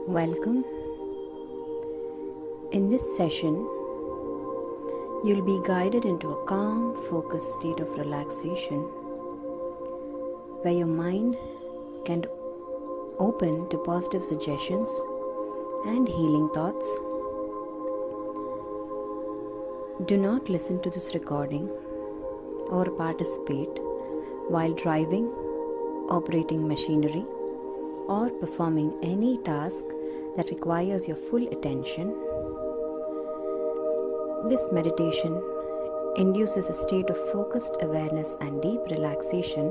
Welcome. In this session, you'll be guided into a calm, focused state of relaxation where your mind can open to positive suggestions and healing thoughts. Do not listen to this recording or participate while driving, operating machinery, or performing any task that requires your full attention. This meditation induces a state of focused awareness and deep relaxation,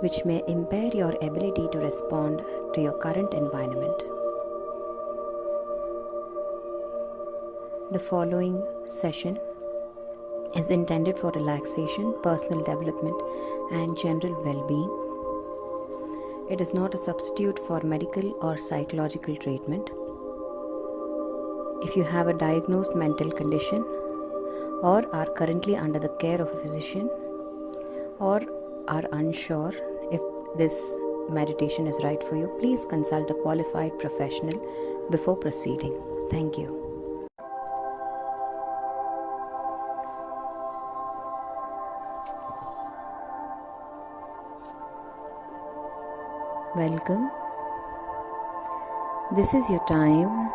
which may impair your ability to respond to your current environment. The following session is intended for relaxation, personal development, and general well-being. It is not a substitute for medical or psychological treatment. If you have a diagnosed mental condition or are currently under the care of a physician or are unsure if this meditation is right for you, please consult a qualified professional before proceeding. Thank you. Welcome. This is your time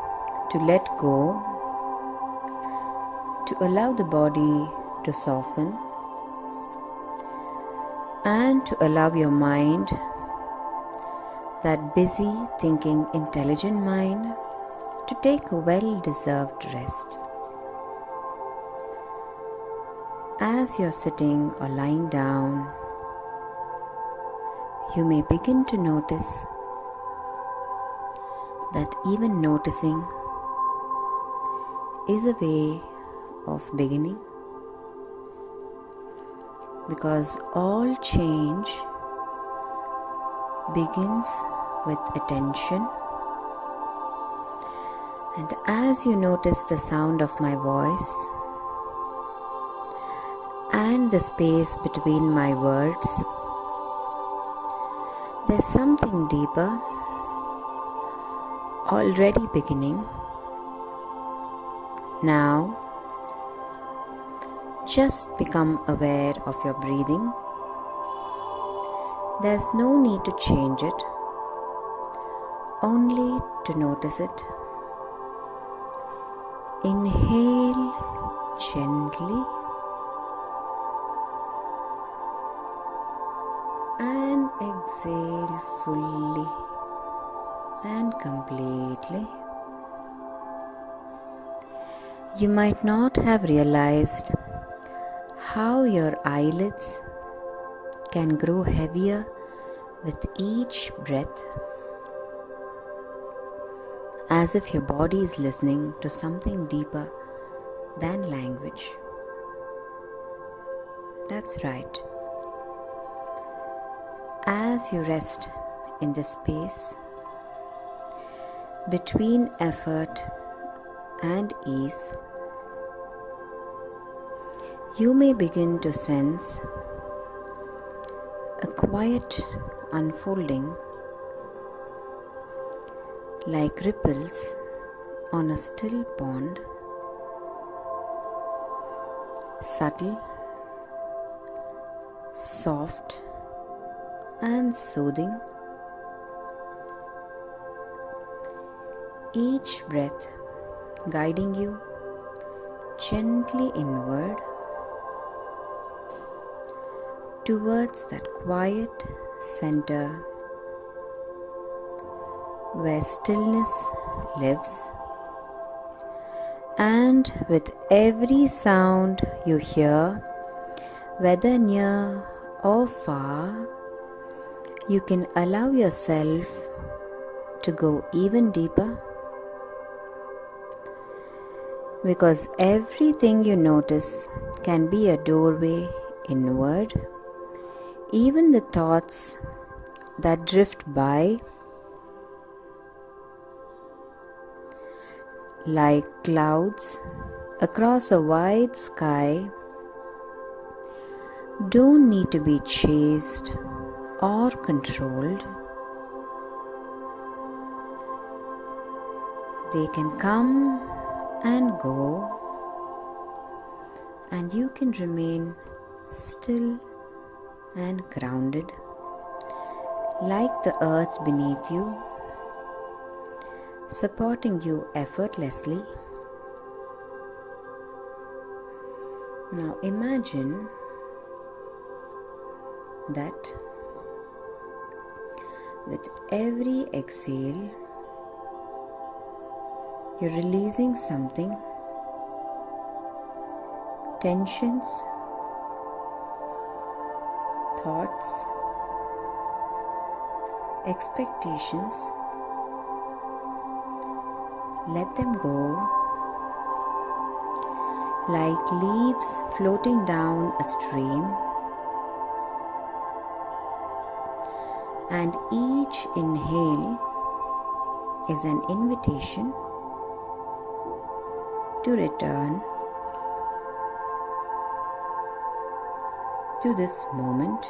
to let go, to allow the body to soften, and to allow your mind, that busy, thinking, intelligent mind, to take a well-deserved rest. As you're sitting or lying down, you may begin to notice that even noticing is a way of beginning, because all change begins with attention. And as you notice the sound of my voice and the space between my words, there's something deeper already beginning. Now, just become aware of your breathing. There's no need to change it, only to notice it. Inhale gently and exhale fully and completely. You might not have realized how your eyelids can grow heavier with each breath, as if your body is listening to something deeper than language. That's right. As you rest in this space between effort and ease, you may begin to sense a quiet unfolding like ripples on a still pond, subtle, soft, and soothing. Each breath guiding you gently inward towards that quiet center where stillness lives. And with every sound you hear, whether near or far, you can allow yourself to go even deeper, because everything you notice can be a doorway inward. Even the thoughts that drift by, like clouds across a wide sky, don't need to be chased or controlled. They can come and go, and you can remain still and grounded, like the earth beneath you, supporting you effortlessly. Now imagine that with every exhale, you're releasing something, tensions, thoughts, expectations. Let them go like leaves floating down a stream, and each inhale is an invitation to return to this moment,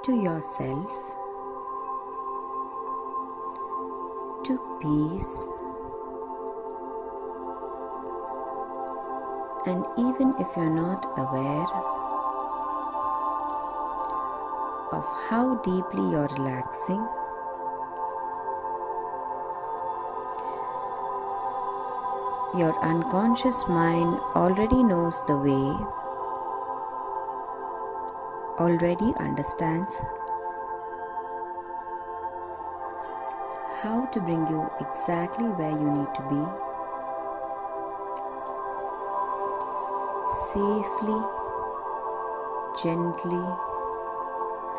to yourself, to peace. And even if you're not aware of how deeply you're relaxing, your unconscious mind already knows the way, already understands how to bring you exactly where you need to be, safely, gently,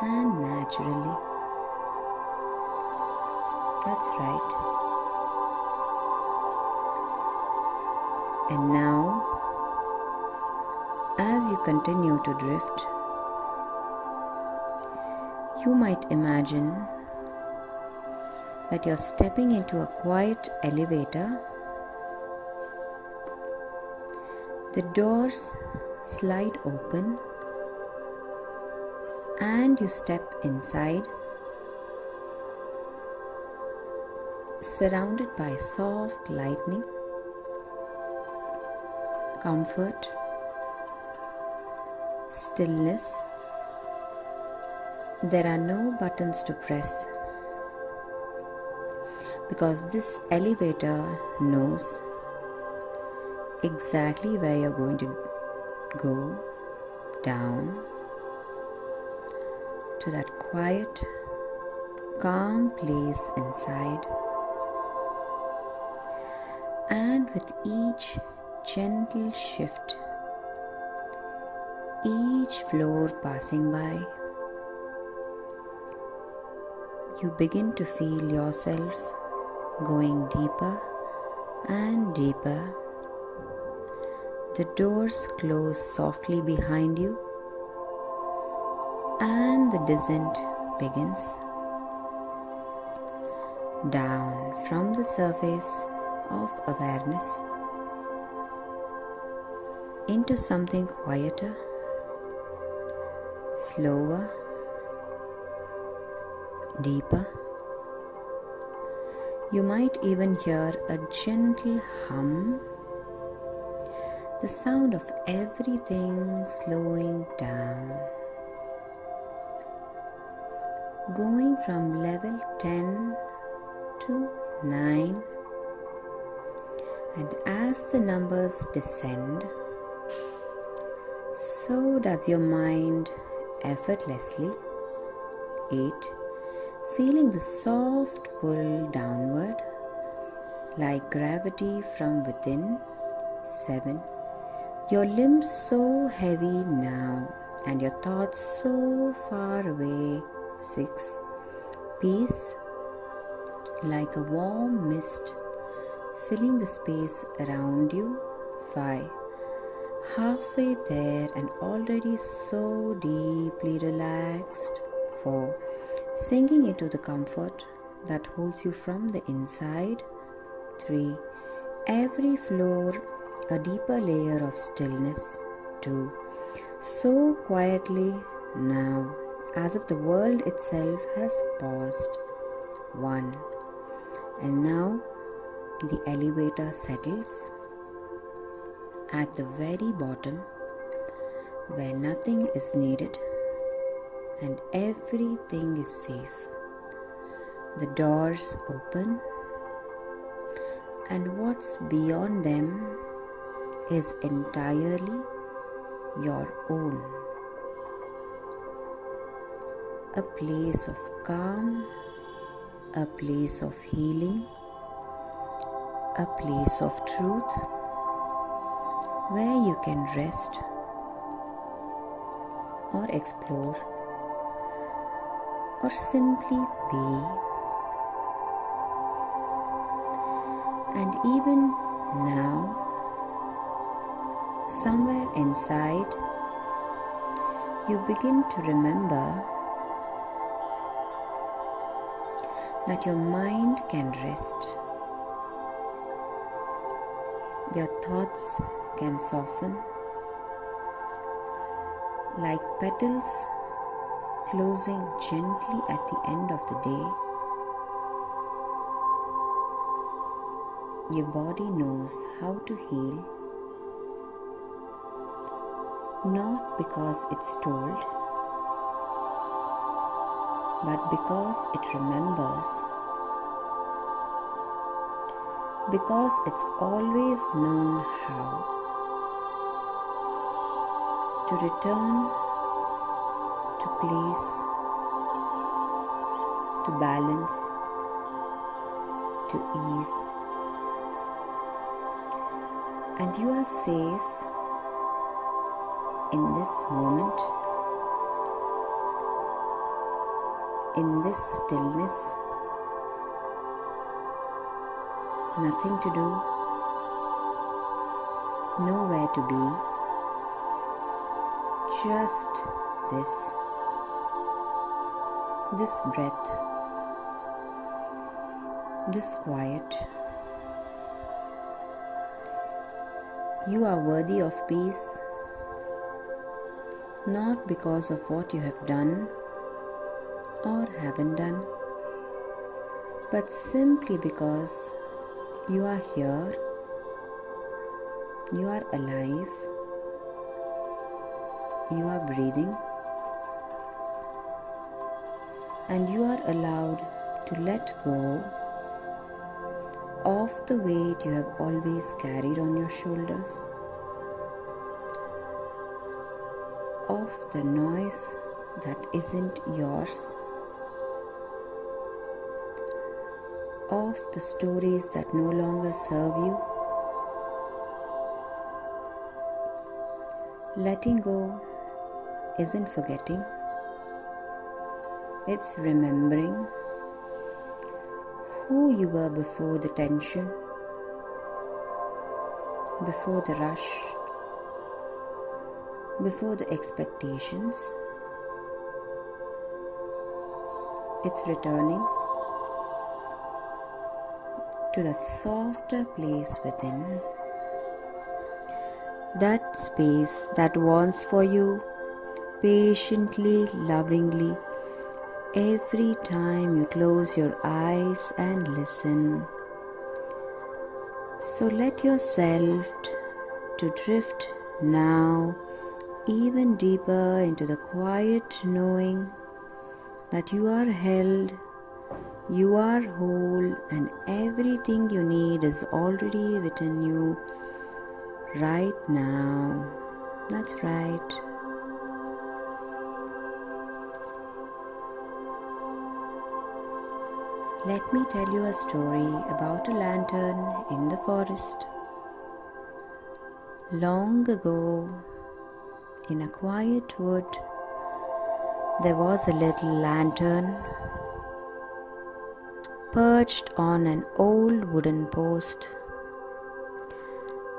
and naturally. That's right. And now, as you continue to drift, you might imagine that you're stepping into a quiet elevator. The doors slide open and you step inside, surrounded by soft lighting, comfort, stillness. There are no buttons to press because this elevator knows exactly where you're going to go down to that quiet, calm place inside. And with each gentle shift, each floor passing by, you begin to feel yourself going deeper and deeper. The doors close softly behind you and the descent begins down from the surface of awareness into something quieter, slower, deeper. You might even hear a gentle hum, the sound of everything slowing down, going from level 10 to 9, and as the numbers descend, so does your mind effortlessly. 8, feeling the soft pull downward like gravity from within. 7, your limbs so heavy now and your thoughts so far away. 6, peace like a warm mist filling the space around you. 5, halfway there and already so deeply relaxed. 4, sinking into the comfort that holds you from the inside. 3, every floor a deeper layer of stillness. 2, so quietly now as if the world itself has paused. 1, And now the elevator settles at the very bottom where nothing is needed and everything is safe. The doors open, and what's beyond them is entirely your own. A place of calm, a place of healing, a place of truth where you can rest or explore or simply be. And even now, somewhere inside, you begin to remember that your mind can rest, your thoughts can soften like petals closing gently at the end of the day. Your body knows how to heal, not because it's told, but because it remembers, because it's always known how to return to place, to balance, to ease. And you are safe in this moment, in this stillness. Nothing to do, nowhere to be, just this breath, this quiet. You are worthy of peace, not because of what you have done or haven't done, but simply because you are here, you are alive, you are breathing, and you are allowed to let go of the weight you have always carried on your shoulders, of the noise that isn't yours, of the stories that no longer serve you. Letting go isn't forgetting, it's remembering who you were before the tension, before the rush, before the expectations. It's returning to that softer place within, that space that wants for you patiently, lovingly, every time you close your eyes and listen. So let yourself to drift now even deeper into the quiet knowing that you are held, you are whole, and everything you need is already within you right now. That's right. Let me tell you a story about a lantern in the forest. Long ago, in a quiet wood, there was a little lantern perched on an old wooden post,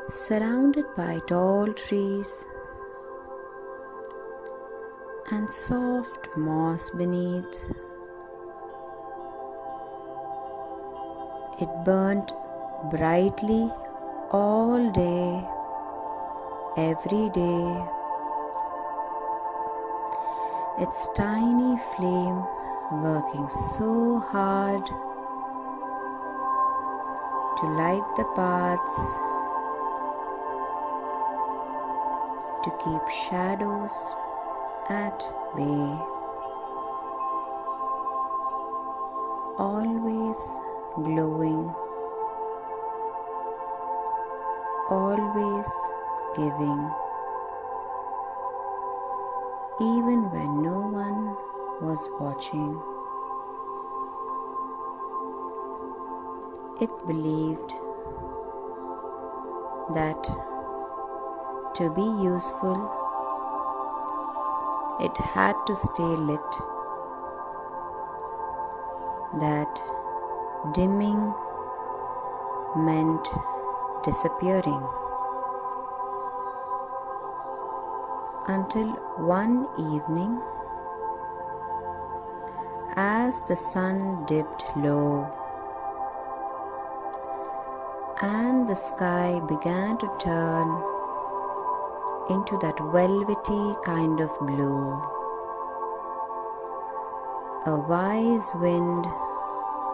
surrounded by tall trees and soft moss beneath. It burnt brightly all day, every day. Its tiny flame working so hard to light the paths, to keep shadows at bay, always glowing, always giving, even when no one was watching. It believed that to be useful, it had to stay lit, that dimming meant disappearing. Until one evening, as the sun dipped low and the sky began to turn into that velvety kind of blue, a wise wind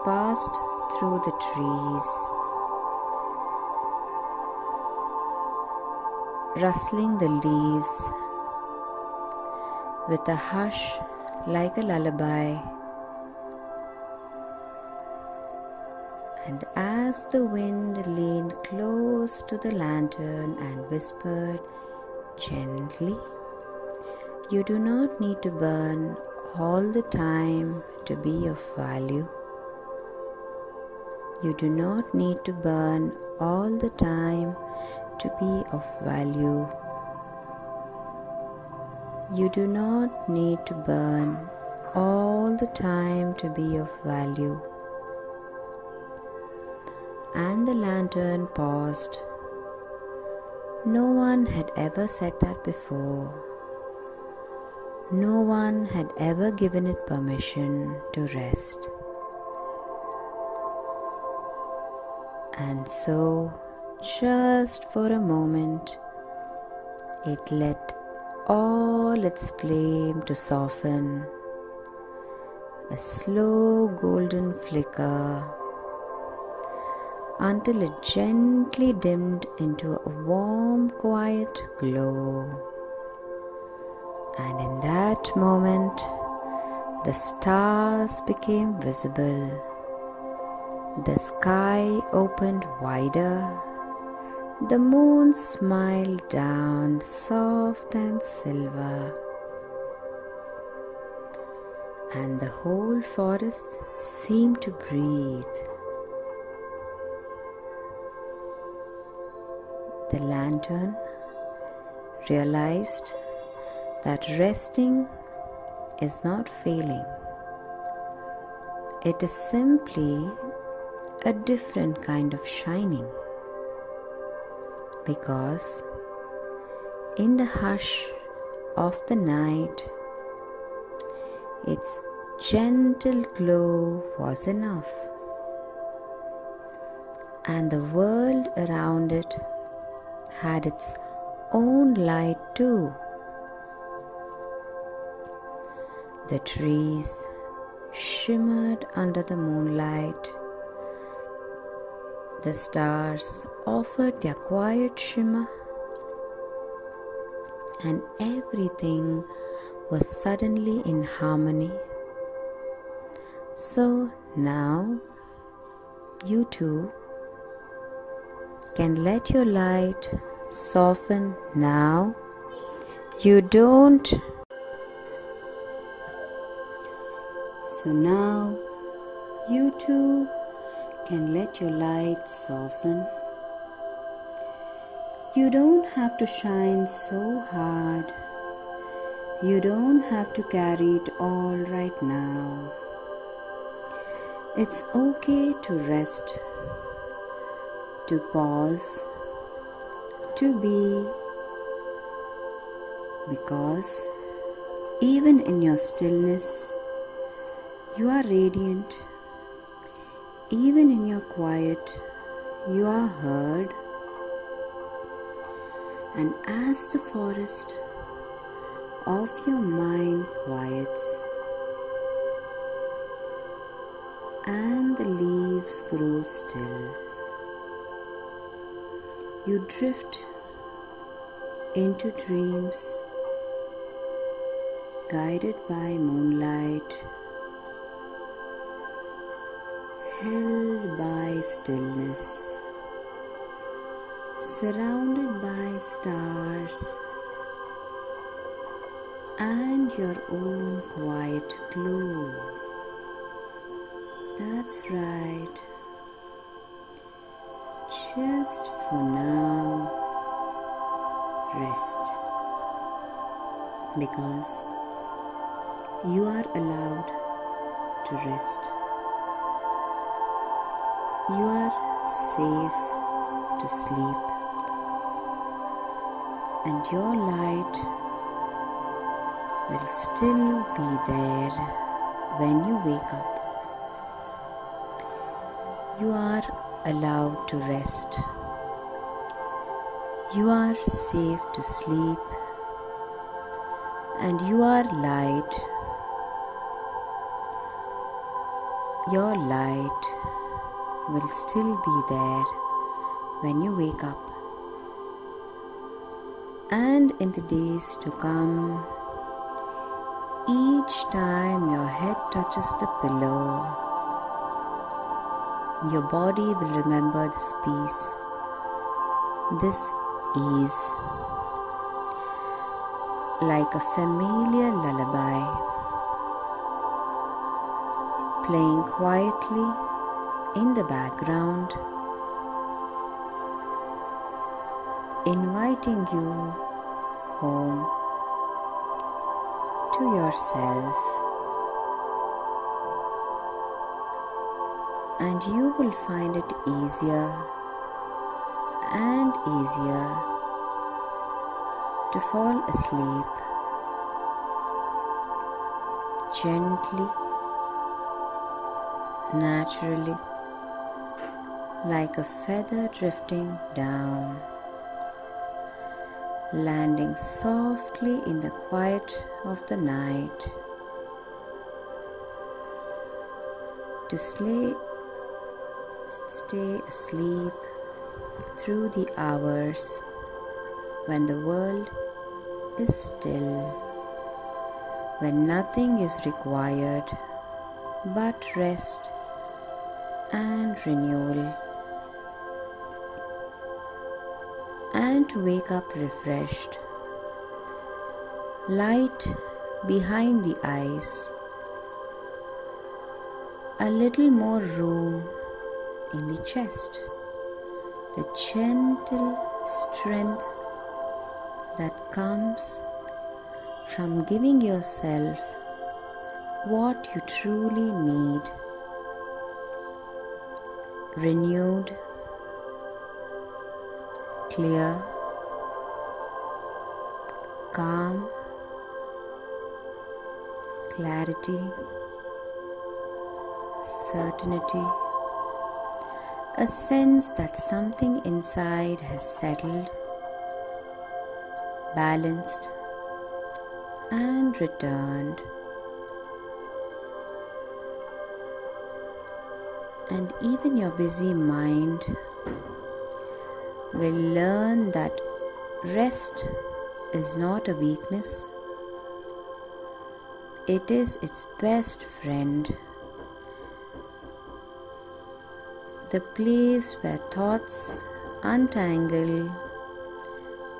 passed through the trees, rustling the leaves with a hush like a lullaby. And as the wind leaned close to the lantern and whispered gently, "You do not need to burn all the time to be of value. You do not need to burn all the time to be of value. You do not need to burn all the time to be of value." And the lantern paused. No one had ever said that before. No one had ever given it permission to rest. And so, just for a moment, it let all its flame to soften, a slow golden flicker, until it gently dimmed into a warm, quiet glow. And in that moment, the stars became visible. The sky opened wider. The moon smiled down, soft and silver. And the whole forest seemed to breathe. The lantern realized that resting is not failing. It is simply a different kind of shining, because in the hush of the night, its gentle glow was enough, and the world around it had its own light too. The trees shimmered under the moonlight. The stars offered their quiet shimmer, and everything was suddenly in harmony. So now you too can let your light soften now. You don't. So now you too can let your light soften. You don't have to shine so hard. You don't have to carry it all right now. It's okay to rest, to pause, to be, because even in your stillness, you are radiant. Even in your quiet, you are heard. And as the forest of your mind quiets and the leaves grow still, you drift into dreams guided by moonlight, held by stillness, surrounded by stars and your own quiet glow. That's right. Just for now, rest, because you are allowed to rest. You are safe to sleep, and your light will still be there when you wake up. You are allowed to rest. You are safe to sleep, and you are light. Your light will still be there when you wake up. And in the days to come, each time your head touches the pillow, your body will remember this peace, this ease, like a familiar lullaby, playing quietly in the background, inviting you home to yourself, and you will find it easier and easier to fall asleep gently, naturally, like a feather drifting down, landing softly in the quiet of the night, to stay asleep through the hours when the world is still, when nothing is required but rest and renewal, and to wake up refreshed, light behind the eyes, a little more room in the chest, the gentle strength that comes from giving yourself what you truly need, renewed, clear, calm, clarity, certainty, a sense that something inside has settled, balanced, and returned. And even your busy mind will learn that rest is not a weakness. It is its best friend. The place where thoughts untangle,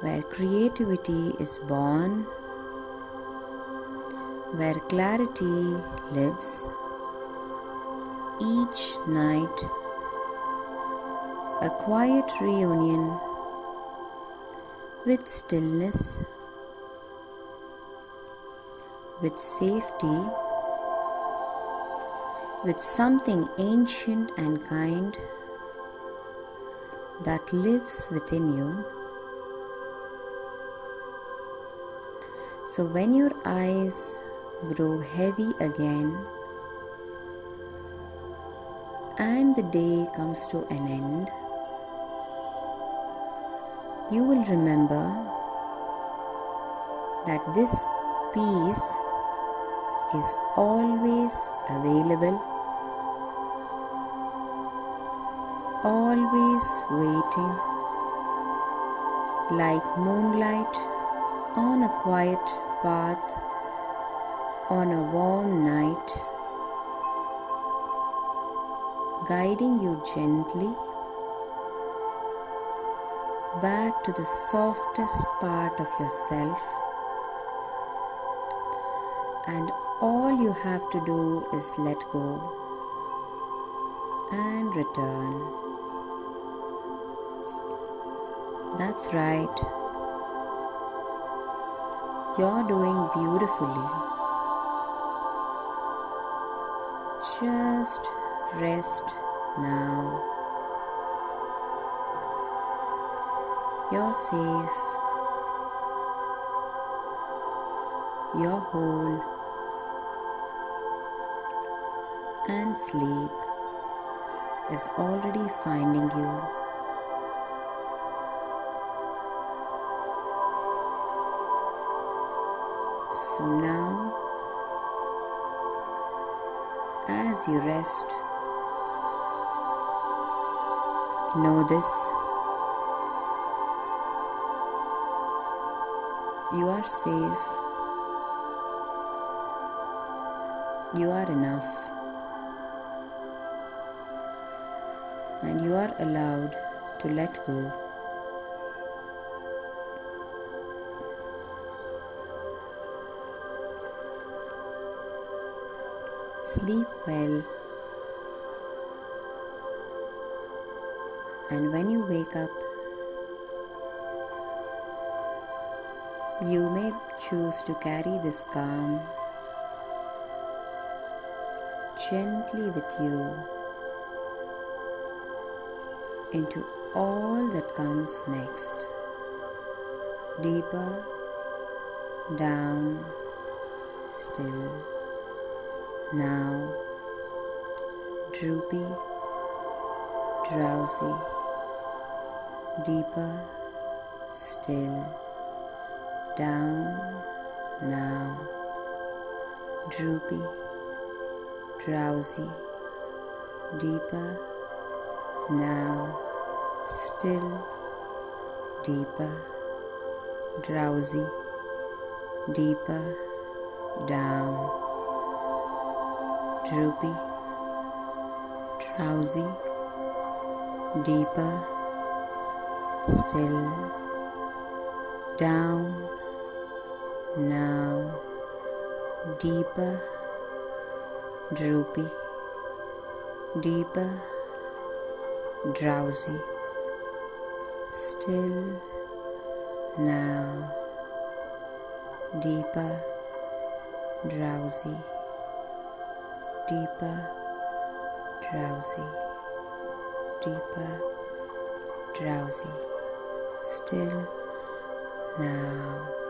where creativity is born, where clarity lives. Each night, a quiet reunion with stillness, with safety, with something ancient and kind that lives within you. So when your eyes grow heavy again and the day comes to an end, you will remember that this peace is always available, always waiting, like moonlight on a quiet path on a warm night, guiding you gently back to the softest part of yourself, and all you have to do is let go and return. That's right. You're doing beautifully. Just rest now. You're safe. You're whole. And sleep is already finding you. So now, as you rest, know this: you are safe, you are enough, and you are allowed to let go. Sleep well, and when you wake up, you may choose to carry this calm gently with you into all that comes next. Deeper down, still. Now, droopy, drowsy, deeper, still, down, now, droopy, drowsy, deeper, now, still, deeper, drowsy, deeper, down, droopy, drowsy, deeper, still, down, now, deeper, droopy, deeper, drowsy, still, now, deeper, drowsy, deeper, drowsy, deeper, drowsy, still, now.